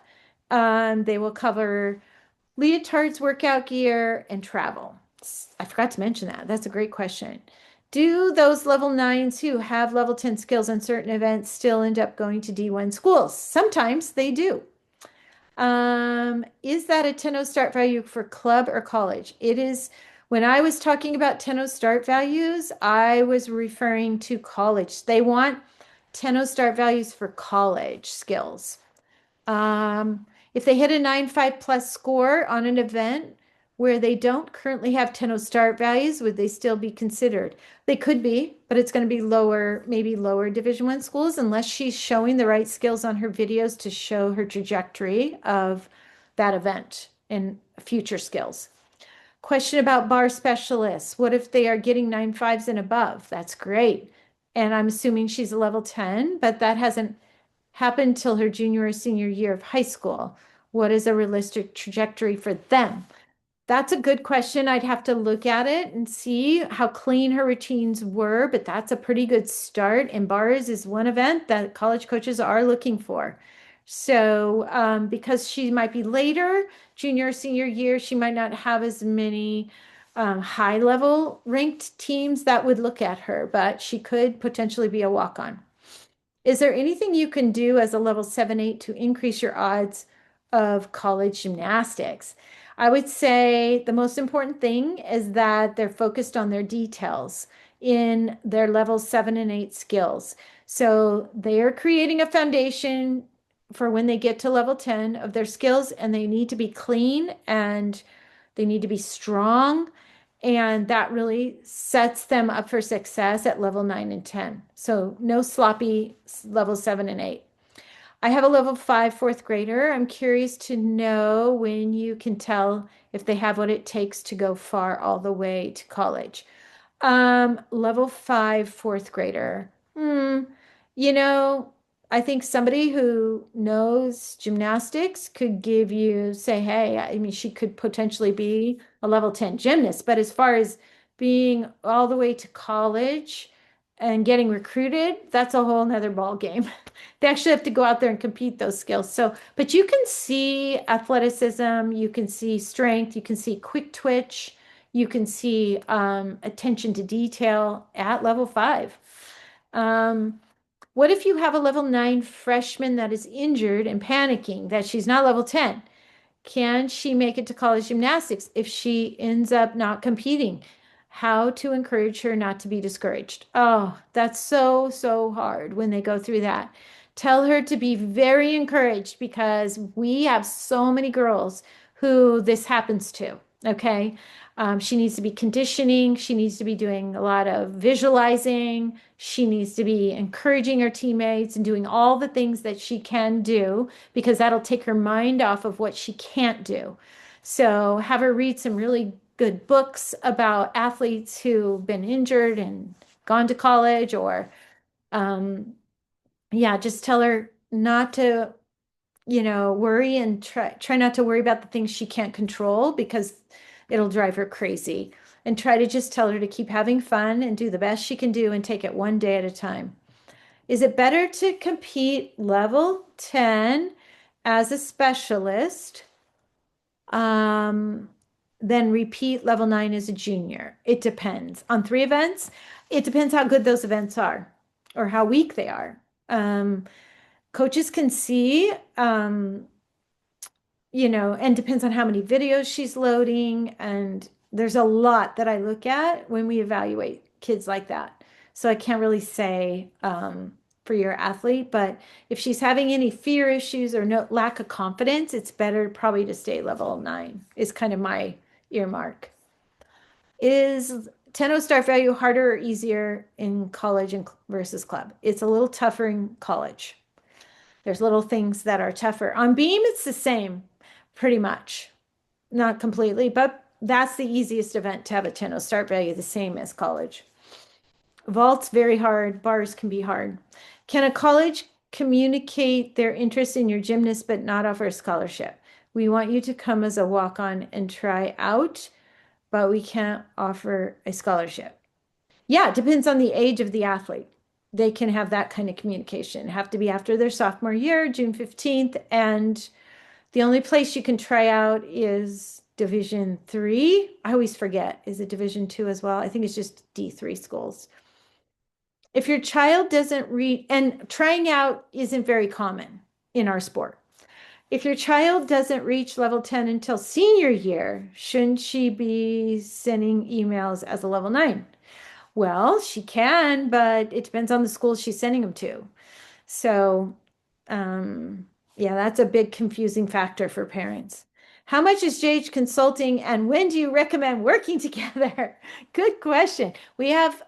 they will cover leotards, workout gear, and travel. I forgot to mention that. That's a great question. Do those level 9s who have level 10 skills on certain events still end up going to D1 schools? Sometimes they do. Is that a 10 start value for club or college? It is. When I was talking about 10 start values, I was referring to college. They want 10 start values for college skills. If they hit a 9.5 plus score on an event where they don't currently have 10 start values, would they still be considered? They could be, but it's going to be lower, maybe lower Division I schools, unless she's showing the right skills on her videos to show her trajectory of that event and future skills. Question about bar specialists. What if they are getting 9.5s and above? That's great. And I'm assuming she's a level 10, but that hasn't happened till her junior or senior year of high school. What is a realistic trajectory for them? That's a good question. I'd have to look at it and see how clean her routines were, but that's a pretty good start. And bars is one event that college coaches are looking for. So, because she might be later, junior or senior year, she might not have as many high level ranked teams that would look at her, but she could potentially be a walk on. Is there anything you can do as a level 7-8 to increase your odds of college gymnastics? I would say the most important thing is that they're focused on their details in their level 7 and 8 skills. So they are creating a foundation for when they get to level 10 of their skills, and they need to be clean and they need to be strong, and that really sets them up for success at level 9 and 10. So no sloppy level 7 and 8. I have a level 5 fourth grader. I'm curious to know when you can tell if they have what it takes to go far all the way to college. Level 5 fourth grader. You know, I think somebody who knows gymnastics could give you, say, hey, I mean, she could potentially be a level 10 gymnast, but as far as being all the way to college and getting recruited, that's a whole nother ball game. They actually have to go out there and compete those skills. So, but you can see athleticism, you can see strength, you can see quick twitch, you can see attention to detail at level 5. What if you have a level 9 freshman that is injured and panicking that she's not level 10? Can she make it to college gymnastics if she ends up not competing? How to encourage her not to be discouraged. Oh, that's so, so hard when they go through that. Tell her to be very encouraged because we have so many girls who this happens to. Okay. She needs to be conditioning. She needs to be doing a lot of visualizing. She needs to be encouraging her teammates and doing all the things that she can do because that'll take her mind off of what she can't do. So have her read some really good books about athletes who've been injured and gone to college or um, yeah, just tell her not to, worry and try not to worry about the things she can't control because it'll drive her crazy. And try to just tell her to keep having fun and do the best she can do and take it one day at a time. Is it better to compete level 10 as a specialist um, than repeat level 9 as a junior? It depends. On 3 events, it depends how good those events are or how weak they are. Um, Coaches can see, and depends on how many videos she's loading. And there's a lot that I look at when we evaluate kids like that. So I can't really say for your athlete, but if she's having any fear issues or no lack of confidence, it's better probably to stay level 9 is kind of my earmark. Is 10 start value harder or easier in college and versus club? It's a little tougher in college. There's little things that are tougher. On beam, it's the same, pretty much. Not completely, but that's the easiest event to have a 10 start value, the same as college. Vault's very hard. Bars can be hard. Can a college communicate their interest in your gymnast but not offer a scholarship? We want you to come as a walk-on and try out, but we can't offer a scholarship. Yeah, it depends on the age of the athlete. They can have that kind of communication. Have to be after their sophomore year, June 15th, and the only place you can try out is Division 3. I always forget. Is it Division 2 as well? I think it's just D3 schools. If your child doesn't read, and trying out isn't very common in our sport. If your child doesn't reach level 10 until senior year, shouldn't she be sending emails as a level 9? Well, she can, but it depends on the school she's sending them to. So, yeah, that's a big confusing factor for parents. How much is JH Consulting and when do you recommend working together? Good question. We have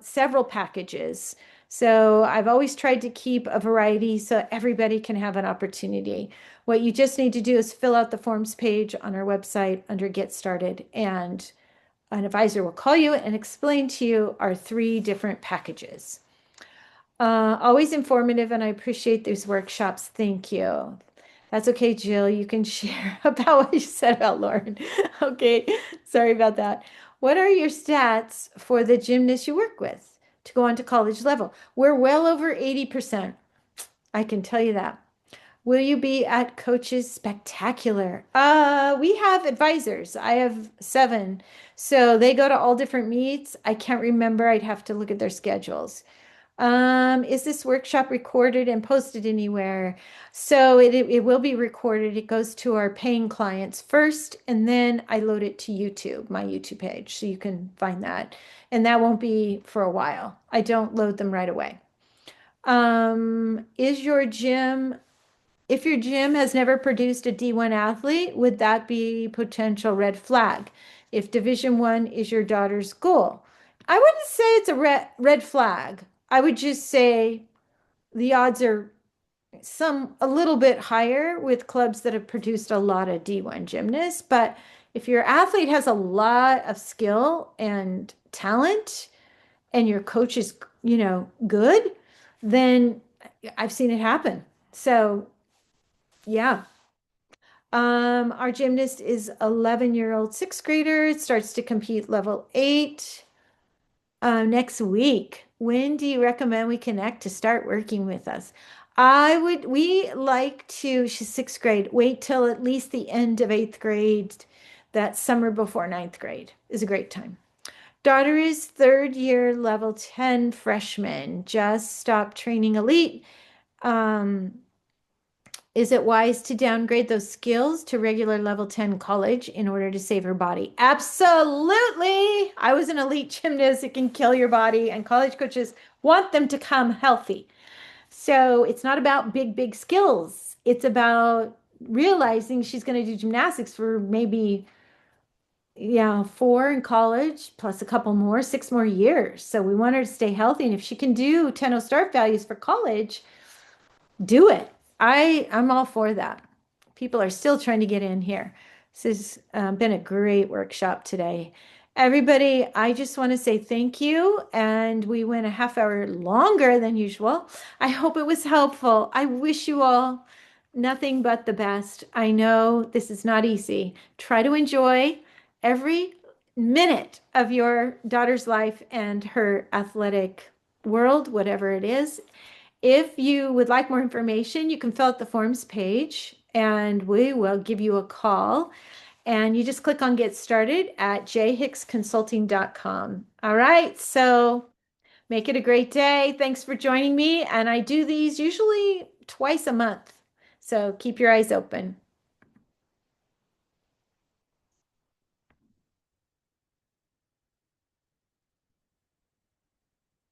several packages. So I've always tried to keep a variety so everybody can have an opportunity. What you just need to do is fill out the forms page on our website under Get Started, and an advisor will call you and explain to you our 3 different packages. Always informative, and I appreciate these workshops. Thank you. That's okay, Jill. You can share about what you said about Lauren. Okay, sorry about that. What are your stats for the gymnasts you work with to go on to college level? We're well over 80%. I can tell you that. Will you be at Coach's Spectacular? We have advisors. I have 7. So they go to all different meets. I can't remember. I'd have to look at their schedules. Is this workshop recorded and posted anywhere? So it will be recorded. It goes to our paying clients first, and then I load it to YouTube, my YouTube page, so you can find that. And that won't be for a while. I don't load them right away. Is your gym If your gym has never produced a D1 athlete, would that be potential red flag? If Division 1 is your daughter's goal, I wouldn't say it's a red flag. I would just say the odds are a little bit higher with clubs that have produced a lot of D1 gymnasts. But if your athlete has a lot of skill and talent and your coach is, good, then I've seen it happen. So yeah. Our gymnast is 11-year-old sixth grader, starts to compete level 8 next week. When do you recommend we connect to start working with us? We like to, she's sixth grade, wait till at least the end of 8th grade. That summer before 9th grade is a great time. Daughter is 3rd year level 10 freshman, just stopped training elite. Is it wise to downgrade those skills to regular level 10 college in order to save her body? Absolutely. I was an elite gymnast. It can kill your body, and college coaches want them to come healthy. So it's not about big, big skills. It's about realizing she's going to do gymnastics for maybe yeah, four in college, plus a couple more, 6 more years. So we want her to stay healthy. And if she can do 10 start values for college, do it. I'm all for that. People are still trying to get in here. This has been a great workshop today. Everybody, I just want to say thank you. And we went a half hour longer than usual. I hope it was helpful. I wish you all nothing but the best. I know this is not easy. Try to enjoy every minute of your daughter's life and her athletic world, whatever it is. If you would like more information, you can fill out the forms page and we will give you a call. And you just click on Get Started at jhicksconsulting.com. All right, so make it a great day. Thanks for joining me. And I do these usually twice a month. So keep your eyes open.